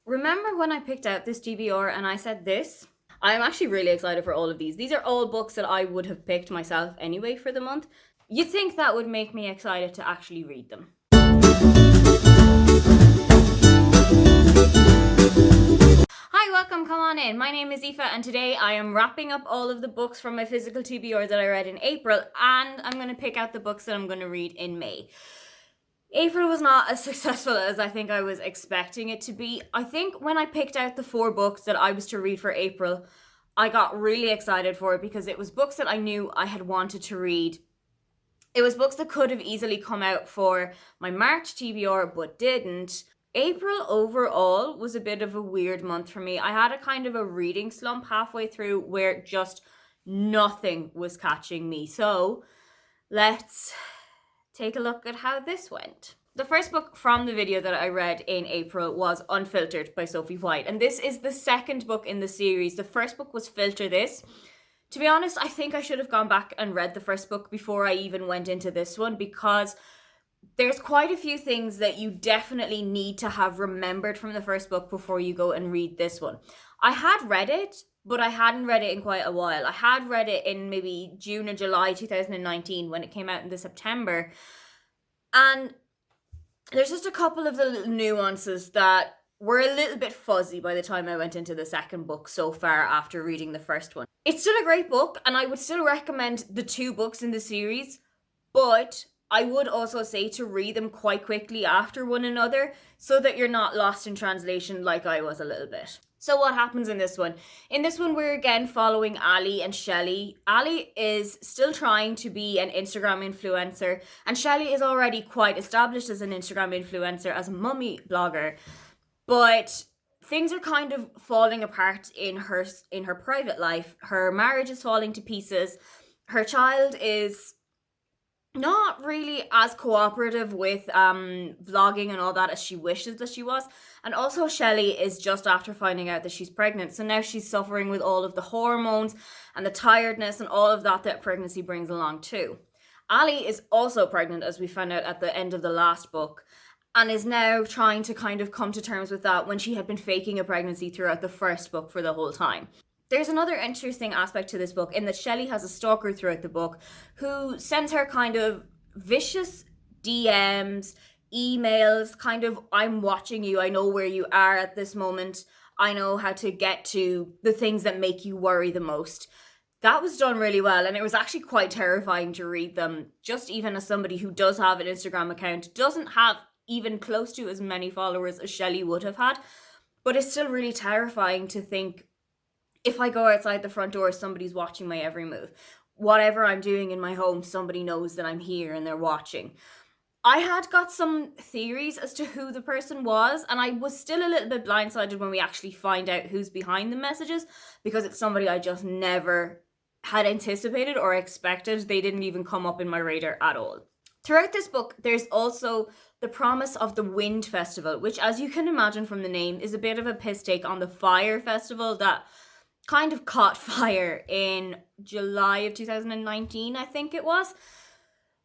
Remember when I picked out this TBR and I said this? I'm actually really excited for all of these. These are all books that I would have picked myself anyway for the month. You'd think that would make me excited to actually read them. Hi, welcome, come on in. My name is Aoife and today I am wrapping up all of the books from my physical TBR that I read in April, and I'm going to pick out the books that I'm going to read in May. April was not as successful as I think I was expecting it to be. I think when I picked out the 4 books that I was to read for April, I got really excited for it because it was books that I knew I had wanted to read. It was books that could have easily come out for my March TBR but didn't. April overall was a bit of a weird month for me. I had a kind of a reading slump halfway through where just nothing was catching me. So let's take a look at how this went. The first book from the video that I read in April was Unfiltered by Sophie White, and this is the second book in the series. The first book was Filter This. To be honest, I think I should have gone back and read the first book before I even went into this one, because there's quite a few things that you definitely need to have remembered from the first book before you go and read this one. I had read it, but I hadn't read it in quite a while. I had read it in maybe June or July 2019 when it came out in the September. And there's just a couple of the little nuances that were a little bit fuzzy by the time I went into the second book so far after reading the first one. It's still a great book, and I would still recommend the 2 books in the series, but I would also say to read them quite quickly after one another so that you're not lost in translation like I was a little bit. So what happens in this one? In this one, we're again following Ali and Shelley. Ali is still trying to be an Instagram influencer, and Shelley is already quite established as an Instagram influencer, as a mummy blogger. But things are kind of falling apart in her private life. Her marriage is falling to pieces. Her child is not really as cooperative with vlogging and all that as she wishes that she was. And also Shelley is just after finding out that she's pregnant. So now she's suffering with all of the hormones and the tiredness and all of that pregnancy brings along too. Ali is also pregnant, as we found out at the end of the last book, and is now trying to kind of come to terms with that when she had been faking a pregnancy throughout the first book for the whole time. There's another interesting aspect to this book in that Shelley has a stalker throughout the book who sends her kind of vicious DMs, emails, kind of, I'm watching you, I know where you are at this moment, I know how to get to the things that make you worry the most. That was done really well, and it was actually quite terrifying to read them, just even as somebody who does have an Instagram account, doesn't have even close to as many followers as Shelley would have had, but it's still really terrifying to think, if I go outside the front door, somebody's watching my every move. Whatever I'm doing in my home, somebody knows that I'm here and they're watching. I had got some theories as to who the person was, and I was still a little bit blindsided when we actually find out who's behind the messages, because it's somebody I just never had anticipated or expected. They didn't even come up in my radar at all. Throughout this book, there's also the promise of the Wind Festival, which, as you can imagine from the name, is a bit of a piss take on the Fire Festival that kind of caught fire in July of 2019, I think it was.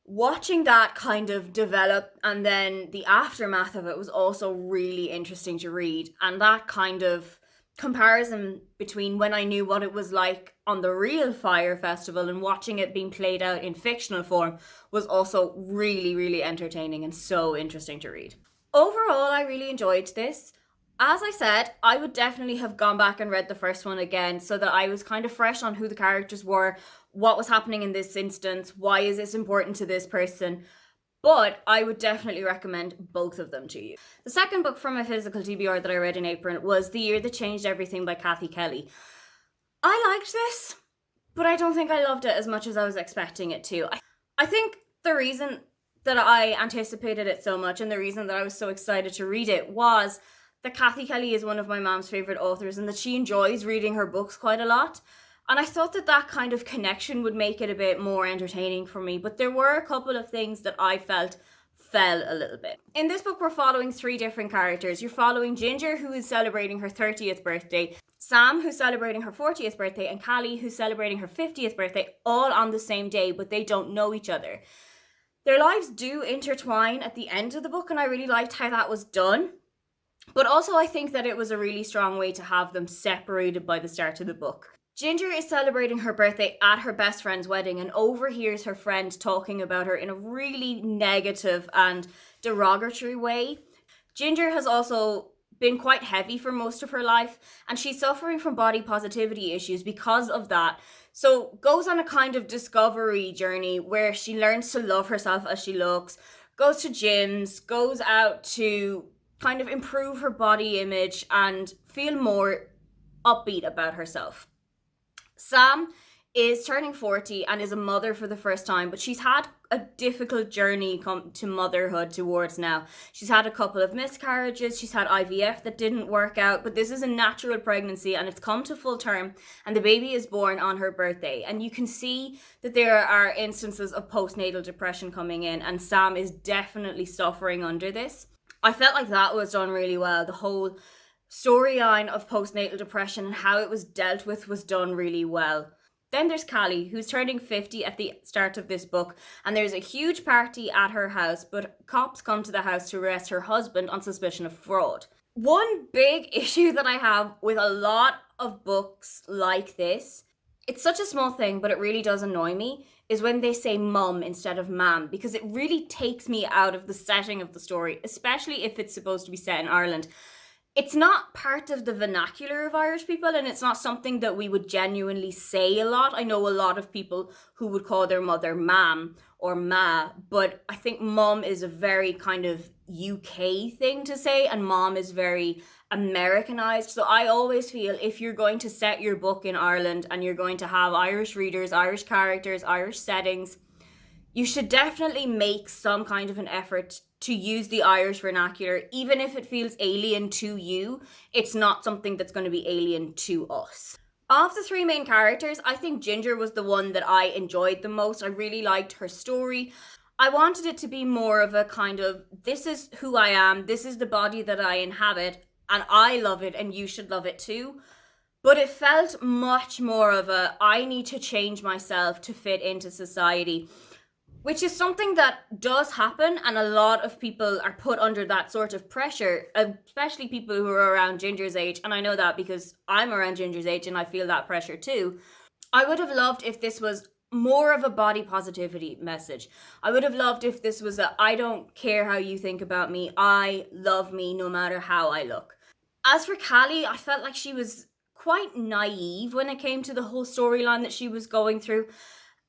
Watching that kind of develop and then the aftermath of it was also really interesting to read. And that kind of comparison between when I knew what it was like on the real Fire Festival and watching it being played out in fictional form was also really, really entertaining and so interesting to read. Overall, I really enjoyed this. As I said, I would definitely have gone back and read the first one again so that I was kind of fresh on who the characters were, what was happening in this instance, why is this important to this person. But I would definitely recommend both of them to you. The second book from my physical TBR that I read in April was The Year That Changed Everything by Kathy Kelly. I liked this, but I don't think I loved it as much as I was expecting it to. I think the reason that I anticipated it so much and the reason that I was so excited to read it was that Kathy Kelly is one of my mom's favourite authors and that she enjoys reading her books quite a lot. And I thought that kind of connection would make it a bit more entertaining for me. But there were a couple of things that I felt fell a little bit. In this book, we're following 3 different characters. You're following Ginger, who is celebrating her 30th birthday, Sam, who's celebrating her 40th birthday, and Callie, who's celebrating her 50th birthday, all on the same day, but they don't know each other. Their lives do intertwine at the end of the book, and I really liked how that was done. But also I think that it was a really strong way to have them separated by the start of the book. Ginger is celebrating her birthday at her best friend's wedding and overhears her friend talking about her in a really negative and derogatory way. Ginger has also been quite heavy for most of her life, and she's suffering from body positivity issues because of that. So goes on a kind of discovery journey where she learns to love herself as she looks, goes to gyms, goes out to kind of improve her body image and feel more upbeat about herself. Sam is turning 40 and is a mother for the first time, but she's had a difficult journey come to motherhood towards now. She's had a couple of miscarriages, she's had IVF that didn't work out, but this is a natural pregnancy and it's come to full term, and the baby is born on her birthday. And you can see that there are instances of postnatal depression coming in, and Sam is definitely suffering under this. I felt like that was done really well. The whole storyline of postnatal depression and how it was dealt with was done really well. Then there's Callie, who's turning 50 at the start of this book, and there's a huge party at her house, but cops come to the house to arrest her husband on suspicion of fraud. One big issue that I have with a lot of books like this, it's such a small thing, but it really does annoy me, is when they say mum instead of ma'am, because it really takes me out of the setting of the story, especially if it's supposed to be set in Ireland. It's not part of the vernacular of Irish people, and it's not something that we would genuinely say a lot. I know a lot of people who would call their mother ma'am or ma, but I think mum is a very kind of UK thing to say, and mom is very Americanized. So I always feel if you're going to set your book in Ireland and you're going to have Irish readers, Irish characters, Irish settings, you should definitely make some kind of an effort to use the Irish vernacular. Even if it feels alien to you, it's not something that's going to be alien to us. Of the three main characters, I think Ginger was the one that I enjoyed the most. I really liked her story. I wanted it to be more of a kind of, this is who I am, this is the body that I inhabit, and I love it and you should love it too. But it felt much more of a, I need to change myself to fit into society, which is something that does happen, and a lot of people are put under that sort of pressure, especially people who are around Ginger's age, and I know that because I'm around Ginger's age and I feel that pressure too. I would have loved if this was more of a body positivity message. I would have loved if this was a, I don't care how you think about me, I love me no matter how I look. As for Callie, I felt like she was quite naive when it came to the whole storyline that she was going through.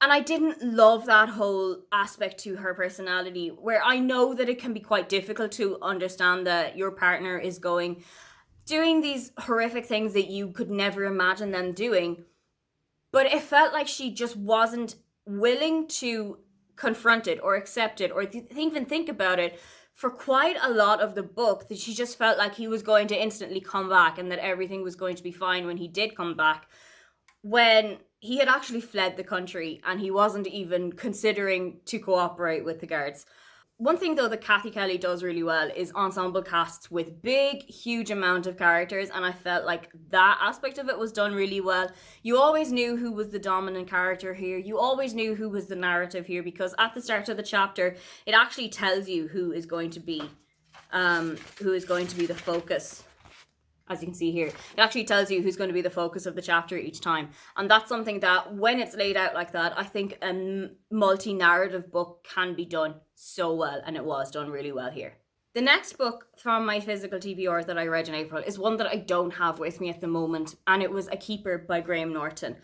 And I didn't love that whole aspect to her personality, where I know that it can be quite difficult to understand that your partner is doing these horrific things that you could never imagine them doing. But it felt like she just wasn't willing to confront it or accept it or even think about it for quite a lot of the book, that she just felt like he was going to instantly come back and that everything was going to be fine when he did come back, when he had actually fled the country and he wasn't even considering to cooperate with the guards. One thing though that Kathy Kelly does really well is ensemble casts with big, huge amount of characters, and I felt like that aspect of it was done really well. You always knew who was the dominant character here. You always knew who was the narrative here, because at the start of the chapter, it actually tells you who is going to be the focus. As you can see here, it actually tells you who's going to be the focus of the chapter each time. And that's something that, when it's laid out like that, I think a multi-narrative book can be done so well, and it was done really well here. The next book from my physical TBR that I read in April is one that I don't have with me at the moment, and it was A Keeper by Graham Norton.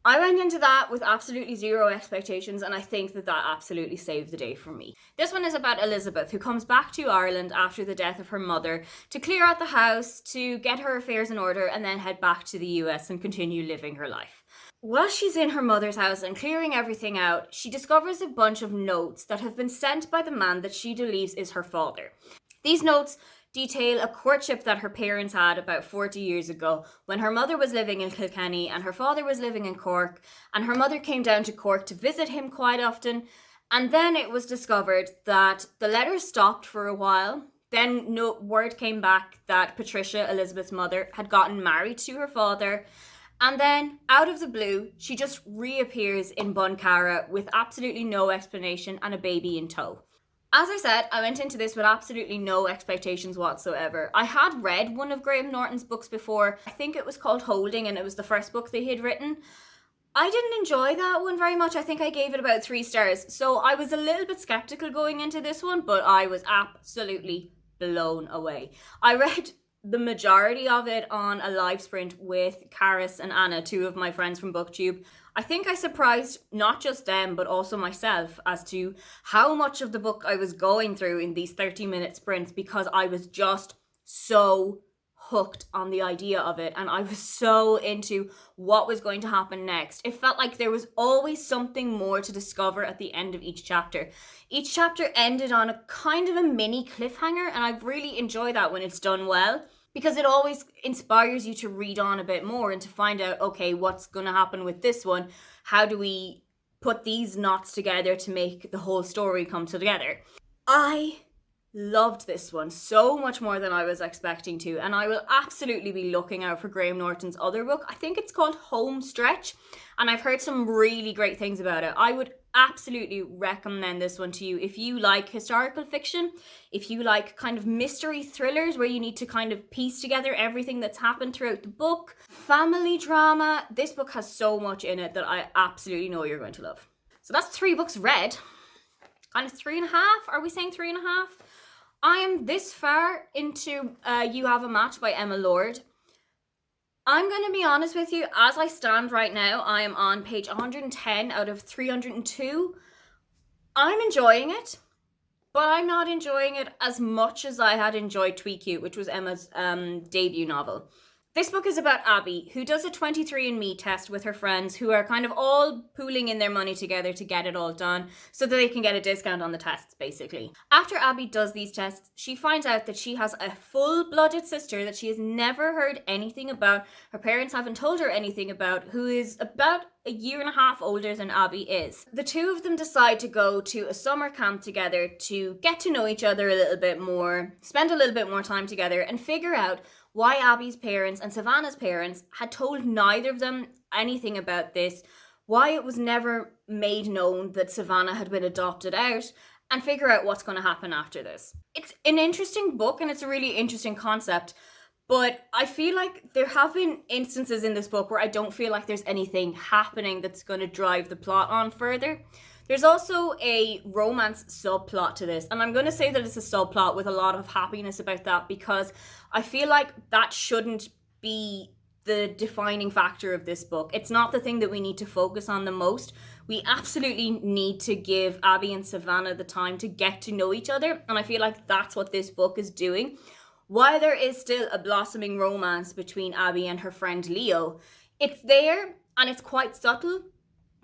I went into that with absolutely zero expectations, and I think that absolutely saved the day for me. This one is about Elizabeth, who comes back to Ireland after the death of her mother to clear out the house, to get her affairs in order, and then head back to the US and continue living her life. While she's in her mother's house and clearing everything out, she discovers a bunch of notes that have been sent by the man that she believes is her father. These notes detail a courtship that her parents had about 40 years ago, when her mother was living in Kilkenny and her father was living in Cork, and her mother came down to Cork to visit him quite often. And then it was discovered that the letters stopped for a while. Then word came back that Patricia, Elizabeth's mother, had gotten married to her father. And then, out of the blue, she just reappears in Buncara with absolutely no explanation and a baby in tow. As I said, I went into this with absolutely no expectations whatsoever. I had read one of Graham Norton's books before. I think it was called Holding, and it was the first book they had written. I didn't enjoy that one very much. I think I gave it about 3 stars. So I was a little bit skeptical going into this one, but I was absolutely blown away. I read the majority of it on a live sprint with Karis and Anna, 2 of my friends from BookTube. I think I surprised not just them, but also myself as to how much of the book I was going through in these 30-minute sprints, because I was just so hooked on the idea of it, and I was so into what was going to happen next. It felt like there was always something more to discover at the end of each chapter. Each chapter ended on a kind of a mini cliffhanger, and I really enjoy that when it's done well, because it always inspires you to read on a bit more and to find out, okay, what's going to happen with this one? How do we put these knots together to make the whole story come together? I loved this one so much more than I was expecting to, and I will absolutely be looking out for Graham Norton's other book. I think it's called Home Stretch, and I've heard some really great things about it. I would absolutely recommend this one to you if you like historical fiction, if you like kind of mystery thrillers where you need to kind of piece together everything that's happened throughout the book, family drama. This book has so much in it that I absolutely know you're going to love. So that's 3 books read. Kind of 3.5. Are we saying 3.5? I am this far into You Have a Match by Emma Lord. I'm going to be honest with you, as I stand right now, I am on page 110 out of 302. I'm enjoying it, but I'm not enjoying it as much as I had enjoyed Tweet Cute, which was Emma's debut novel. This book is about Abby, who does a 23andMe test with her friends, who are kind of all pooling in their money together to get it all done so that they can get a discount on the tests, basically. After Abby does these tests, she finds out that she has a full-blooded sister that she has never heard anything about, her parents haven't told her anything about, who is about a 1.5 years older than Abby is. The 2 of them decide to go to a summer camp together to get to know each other a little bit more, spend a little bit more time together, and figure out why Abby's parents and Savannah's parents had told neither of them anything about this, why it was never made known that Savannah had been adopted out, and figure out what's going to happen after this. It's an interesting book and it's a really interesting concept, but I feel like there have been instances in this book where I don't feel like there's anything happening that's going to drive the plot on further. There's also a romance subplot to this, and I'm going to say that it's a subplot with a lot of happiness about that, because I feel like that shouldn't be the defining factor of this book. It's not the thing that we need to focus on the most. We absolutely need to give Abby and Savannah the time to get to know each other, and I feel like that's what this book is doing. While there is still a blossoming romance between Abby and her friend Leo, it's there and it's quite subtle,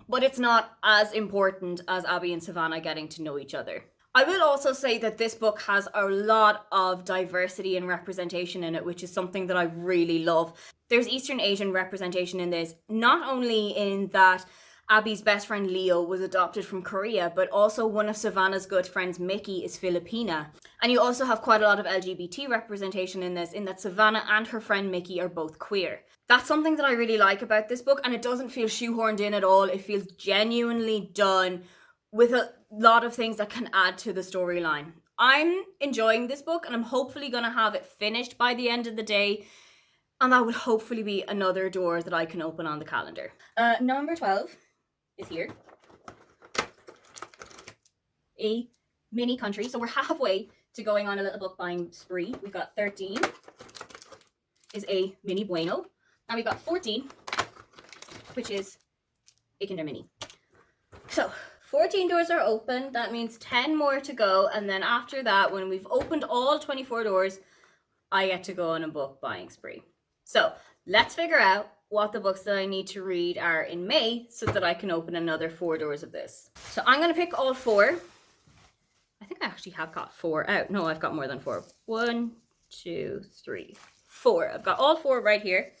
but it's not as important as Abby and Savannah getting to know each other. I will also say that this book has a lot of diversity and representation in it, which is something that I really love. There's Eastern Asian representation in this, not only in that Abby's best friend Leo was adopted from Korea, but also one of Savannah's good friends, Mickey, is Filipina. And you also have quite a lot of LGBT representation in this, in that Savannah and her friend Mickey are both queer. That's something that I really like about this book, and it doesn't feel shoehorned in at all. It feels genuinely done with a lot of things that can add to the storyline. I'm enjoying this book, and I'm hopefully going to have it finished by the end of the day, and that will hopefully be another door that I can open on the calendar. Number 12 is here. A mini country. So we're halfway to going on a little book buying spree. We've got 13 is a mini bueno. And we've got 14, which is a Kinder Mini. So 14 doors are open. That means 10 more to go. And then after that, when we've opened all 24 doors, I get to go on a book buying spree. So let's figure out what the books that I need to read are in May so that I can open another 4 doors of this. So I'm going to pick all 4. I think I actually have got 4 out. No, I've got more than 4. 1, 2, 3, 4. I've got all 4 right here.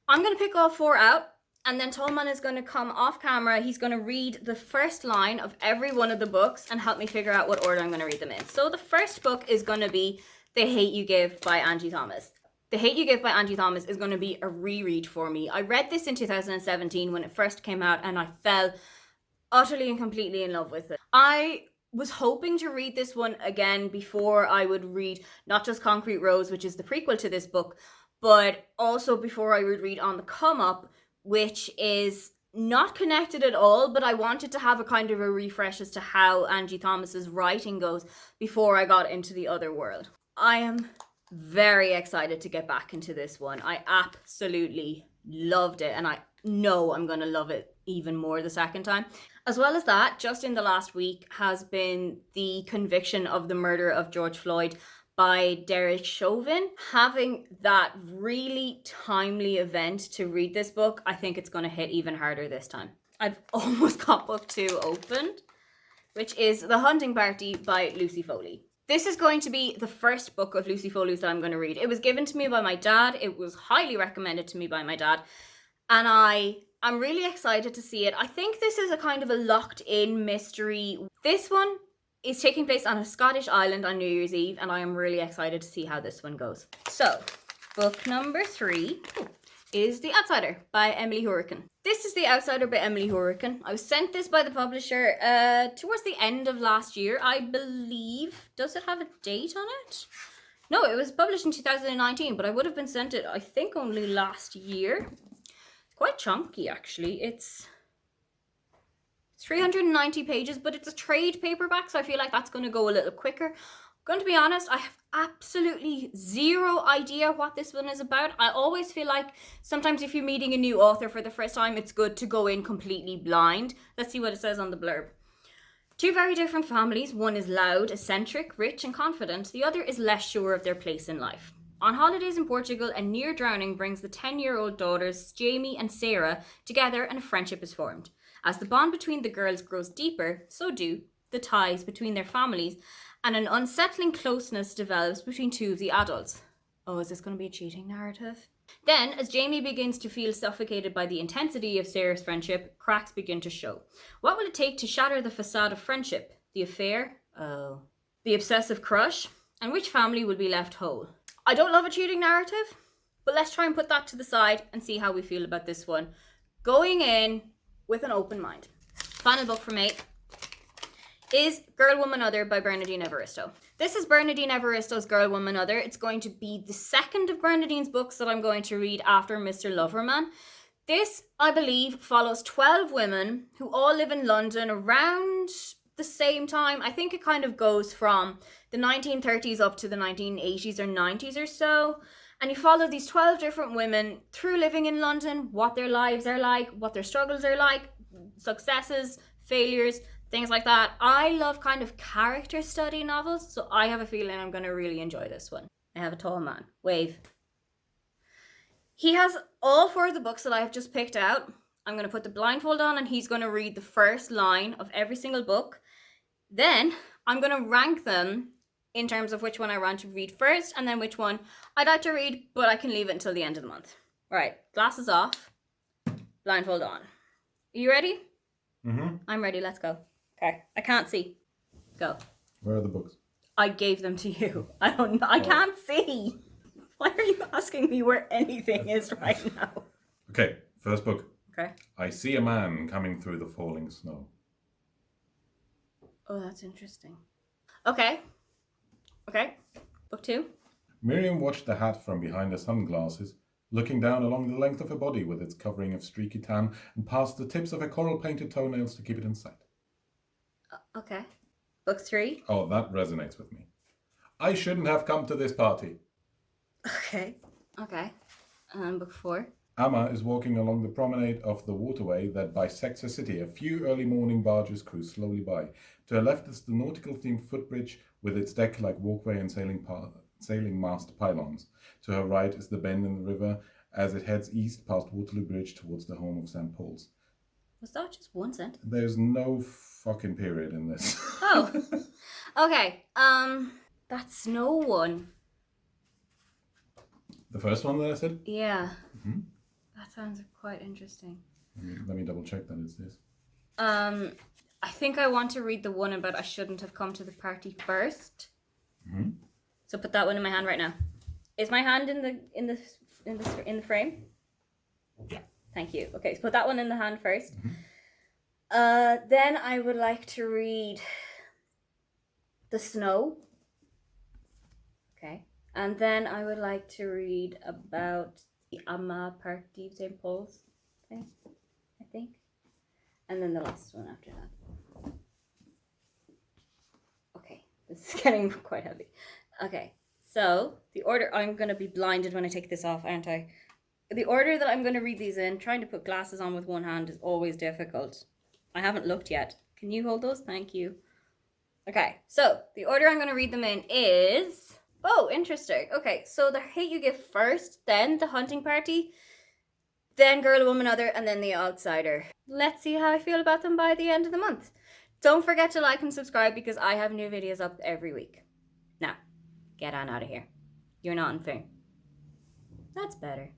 I'm going to pick all 4 out, and then Tolman is going to come off camera. He's going to read the first line of every one of the books and help me figure out what order I'm going to read them in. So the first book is going to be The Hate You Give by Angie Thomas. The Hate You Give by Angie Thomas is going to be a reread for me. I read this in 2017 when it first came out, and I fell utterly and completely in love with it. I was hoping to read this one again before I would read not just Concrete Rose, which is the prequel to this book, but also before I would read On the Come Up, which is not connected at all, but I wanted to have a kind of a refresh as to how Angie Thomas's writing goes before I got into the other world. I am very excited to get back into this one. I absolutely loved it, and I know I'm going to love it even more the second time. As well as that, just in the last week has been the conviction of the murder of George Floyd by Derek Chauvin. Having that really timely event to read this book, I think it's going to hit even harder this time. I've almost got book 2 opened, which is The Hunting Party by Lucy Foley. This is going to be the first book of Lucy Foley's that I'm going to read. It was given to me by my dad. It was highly recommended to me by my dad. And I'm really excited to see it. I think this is a kind of a locked-in mystery. This one is taking place on a Scottish island on New Year's Eve, and I am really excited to see how this one goes. So, book number 3 is The Outsider by Emily Hurricane. This is The Outsider by Emily Hurricane. I was sent this by the publisher towards the end of last year, I believe. Does it have a date on it? No, it was published in 2019, but I would have been sent it, I think, only last year. Quite chunky, actually. It's 390 pages, but it's a trade paperback, so I feel like that's going to go a little quicker. I'm going to be honest, I have absolutely zero idea what this one is about. I always feel like sometimes if you're meeting a new author for the first time, it's good to go in completely blind. Let's see what it says on the blurb. 2 very different families. One is loud, eccentric, rich and confident. The other is less sure of their place in life. On holidays in Portugal, a near drowning brings the 10-year-old daughters Jamie and Sarah together, and a friendship is formed. As the bond between the girls grows deeper, so do the ties between their families, and an unsettling closeness develops between 2 of the adults. Oh, is this going to be a cheating narrative? Then, as Jamie begins to feel suffocated by the intensity of Sarah's friendship, cracks begin to show. What will it take to shatter the facade of friendship? The affair? Oh. The obsessive crush? And which family will be left whole? I don't love a cheating narrative, but let's try and put that to the side and see how we feel about this one. Going in with an open mind. Final book for me is Girl, Woman, Other by Bernardine Evaristo. This is Bernardine Evaristo's Girl, Woman, Other. It's going to be the second of Bernardine's books that I'm going to read after Mr. Loverman. This, I believe, follows 12 women who all live in London around the same time. I think it kind of goes from the 1930s up to the 1980s or 90s or so. And you follow these 12 different women through living in London, what their lives are like, what their struggles are like, successes, failures, things like that. I love kind of character study novels, so I have a feeling I'm going to really enjoy this one. I have a tall man. Wave. He has all 4 of the books that I have just picked out. I'm going to put the blindfold on and he's going to read the first line of every single book. Then I'm going to rank them in terms of which one I want to read first and then which one I'd like to read, but I can leave it until the end of the month. All right, glasses off, blindfold on. Are you ready? Mm-hmm. I'm ready, let's go. Okay, I can't see. Go. Where are the books? I gave them to you. I can't see. Why are you asking me where anything is right now? Okay, first book. Okay. I see a man coming through the falling snow. Oh, that's interesting. Okay. Book 2. Miriam watched the hat from behind her sunglasses, looking down along the length of her body with its covering of streaky tan and past the tips of her coral-painted toenails to keep it in sight. Okay. Book 3. Oh, that resonates with me. I shouldn't have come to this party. Okay. Book 4. Amma is walking along the promenade of the waterway that bisects her city. A few early morning barges cruise slowly by. To her left is the nautical-themed footbridge with its deck-like walkway and sailing mast pylons. To her right is the bend in the river as it heads east past Waterloo Bridge towards the home of St. Paul's. Was that just one sentence? There's no fucking period in this. Oh. Okay. That snow one. The first one that I said? Yeah. Mm-hmm. That sounds quite interesting. Let me double check that it's this. I think I want to read the one about I shouldn't have come to the party first. Mm-hmm. So put that one in my hand right now. Is my hand in the frame? Yeah. Thank you. Okay, so put that one in the hand first. Mm-hmm. Then I would like to read The Snow. Okay. And then I would like to read about the Amma Park Deep St. Paul's thing, I think. And then the last one after that. Okay, this is getting quite heavy. Okay, so the order, I'm going to be blinded when I take this off, aren't I? The order that I'm going to read these in, trying to put glasses on with one hand is always difficult. I haven't looked yet. Can you hold those? Thank you. Okay, so the order I'm going to read them in is... Oh, interesting. Okay, so the Hate U Give first, then the Hunting Party, then Girl, Woman, Other, and then The Outsider. Let's see how I feel about them by the end of the month. Don't forget to like and subscribe because I have new videos up every week. Now, get on out of here. You're not in fear. That's better.